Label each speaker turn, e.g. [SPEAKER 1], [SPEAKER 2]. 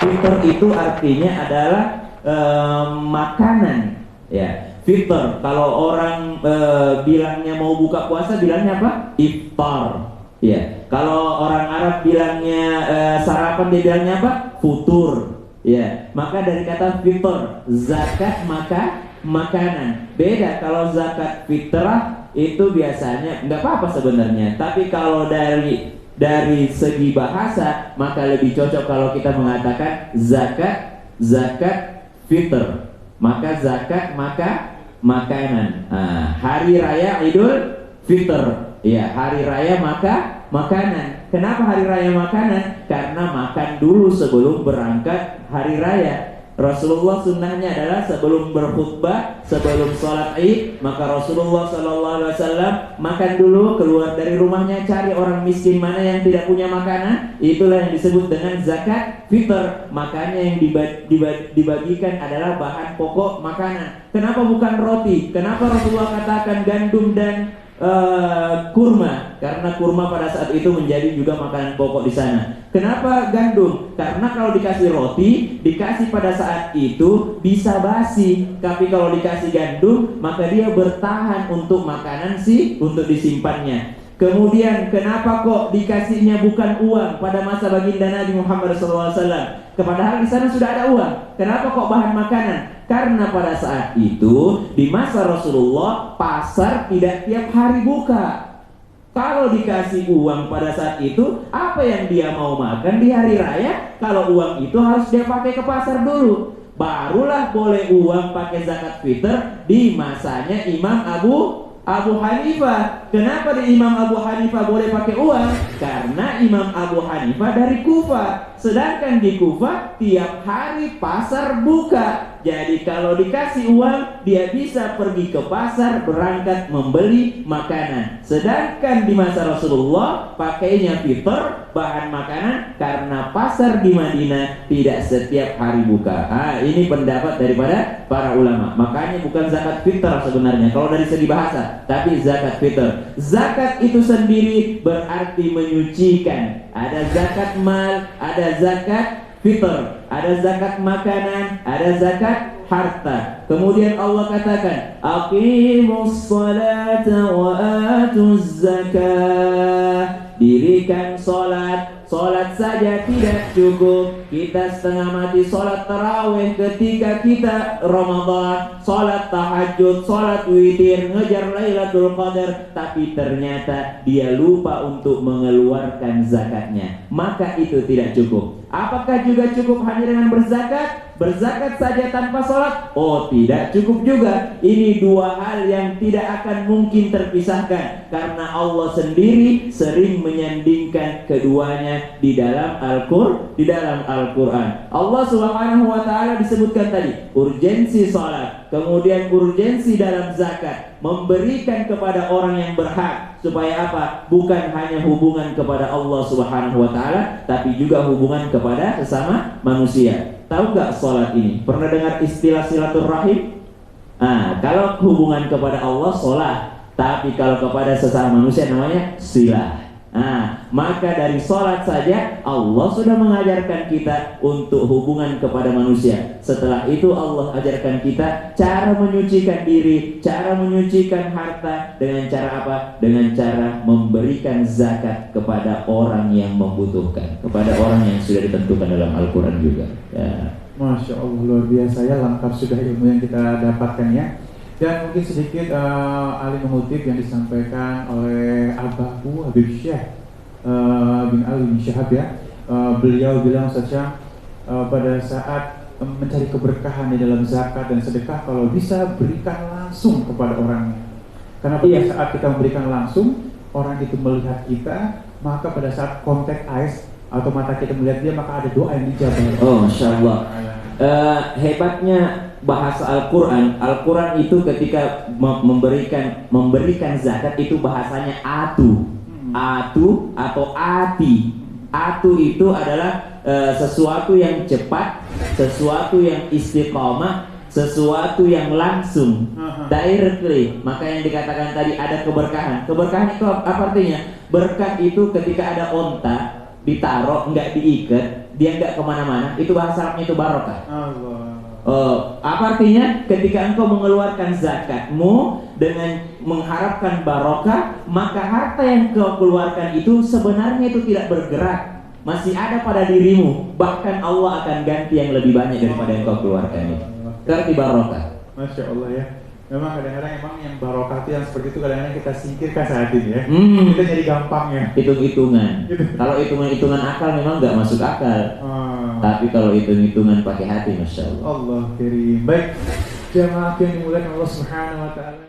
[SPEAKER 1] Fitr itu artinya adalah makanan, ya. Fitr, kalau orang bilangnya mau buka puasa bilangnya apa? Iftar. Ya, kalau orang Arab bilangnya sarapan dia bilangnya apa? Futur. Ya, maka dari kata fitr, zakat maka makanan. Beda kalau zakat fitrah itu biasanya nggak apa-apa sebenarnya. Tapi kalau dari segi bahasa maka lebih cocok kalau kita mengatakan zakat fitr. Maka zakat maka makanan. Hari raya Idul Fitr, ya, hari raya maka makanan. Kenapa hari raya makanan? Karena makan dulu sebelum berangkat hari raya. Rasulullah sunnahnya adalah sebelum berkhutbah, sebelum sholat id, maka Rasulullah SAW makan dulu, keluar dari rumahnya, cari orang miskin mana yang tidak punya makanan. Itulah yang disebut dengan zakat fitr. Makanya yang dibagikan adalah bahan pokok makanan. Kenapa bukan roti? Kenapa Rasulullah katakan gandum dan kurma? Karena kurma pada saat itu menjadi juga makanan pokok di sana. Kenapa gandum? Karena kalau dikasih roti, dikasih pada saat itu bisa basi. Tapi kalau dikasih gandum, maka dia bertahan untuk makanan untuk disimpannya. Kemudian kenapa kok dikasihnya bukan uang pada masa baginda Nabi Muhammad SAW? Padahal di sana sudah ada uang. Kenapa kok bahan makanan? Karena pada saat itu di masa Rasulullah pasar tidak tiap hari buka. Kalau dikasih uang pada saat itu, apa yang dia mau makan di hari raya? Kalau uang itu harus dia pakai ke pasar dulu. Barulah boleh uang pakai zakat fitr di masanya Imam Abu Hanifah. Kenapa di Imam Abu Hanifah boleh pakai uang? Karena Imam Abu Hanifah dari Kufah. Sedangkan di Kufah tiap hari pasar buka. Jadi kalau dikasih uang, dia bisa pergi ke pasar berangkat membeli makanan. Sedangkan di masa Rasulullah pakainya fitr, bahan makanan, karena pasar di Madinah tidak setiap hari buka. Ini pendapat daripada para ulama. Makanya bukan zakat fitr sebenarnya kalau dari segi bahasa, tapi zakat fitr. Zakat itu sendiri berarti menyucikan. Ada zakat mal, ada zakat fitr, ada zakat makanan, ada zakat harta. Kemudian Allah katakan, aqimus salata wa atuz zakah. Dirikan salat. Salat saja tidak cukup. Kita setengah mati salat tarawih ketika kita Ramadan, salat tahajud, salat witir, ngejar Lailatul Qadar, tapi ternyata dia lupa untuk mengeluarkan zakatnya. Maka itu tidak cukup. Apakah juga cukup hanya dengan berzakat? Berzakat saja tanpa sholat? Oh, tidak cukup juga. Ini dua hal yang tidak akan mungkin terpisahkan, karena Allah sendiri sering menyandingkan keduanya di dalam Al-Quran. Allah Subhanahu wa ta'ala disebutkan tadi urgensi sholat, kemudian urgensi dalam zakat, memberikan kepada orang yang berhak. Supaya apa? Bukan hanya hubungan kepada Allah Subhanahu wa ta'ala, tapi juga hubungan kepada sesama manusia. Tahu gak sholat ini? Pernah dengar istilah silaturrahim? Kalau hubungan kepada Allah sholat, tapi kalau kepada sesama manusia namanya silah. Maka dari sholat saja Allah sudah mengajarkan kita untuk hubungan kepada manusia. Setelah itu Allah ajarkan kita cara menyucikan diri, cara menyucikan harta. Dengan cara apa? Dengan cara memberikan zakat kepada orang yang membutuhkan, kepada orang yang sudah ditentukan dalam Al-Quran juga ya.
[SPEAKER 2] Masya Allah, luar biasa ya, lengkap sudah ilmu yang kita dapatkan ya. Dan mungkin sedikit Ali mengutip yang disampaikan oleh Abahku Habib Syekh bin Ali bin Syahab ya. Beliau bilang saja pada saat mencari keberkahan di dalam zakat dan sedekah, kalau bisa berikan langsung kepada orangnya. Karena pada saat kita memberikan langsung, orang itu melihat kita, maka pada saat kontak eyes atau mata kita melihat dia, maka ada doa yang dijawab.
[SPEAKER 1] Oh, Masya Allah. Hebatnya bahasa Al-Quran. Al-Quran itu ketika memberikan zakat itu bahasanya atu atau ati. Atu itu adalah sesuatu yang cepat, sesuatu yang istiqomah, sesuatu yang langsung, directly. Maka yang dikatakan tadi ada keberkahan. Keberkahan itu apa artinya? Berkah itu ketika ada onta ditaruh, nggak diikat, dia nggak kemana-mana, itu bahasa Arabnya itu barokah.
[SPEAKER 2] Allah.
[SPEAKER 1] Apa artinya? Ketika engkau mengeluarkan zakatmu dengan mengharapkan barokah, maka harta yang kau keluarkan itu sebenarnya itu tidak bergerak, masih ada pada dirimu. Bahkan Allah akan ganti yang lebih banyak daripada yang kau keluarkan itu. Berarti barokah.
[SPEAKER 2] Masya Allah ya. Memang kadang-kadang emang yang barokah yang seperti itu kadang-kadang kita singkirkan saat ini ya. Kita jadi gampang ya.
[SPEAKER 1] Hitung-hitungan. Kalau hitungan-hitungan akal memang nggak masuk akal. Tapi kalau hitung-hitungan pakai hati, masya Allah.
[SPEAKER 2] Allah kirim. Baik, jamaah yang dimuliakan Allah Subhanahu Wa Taala.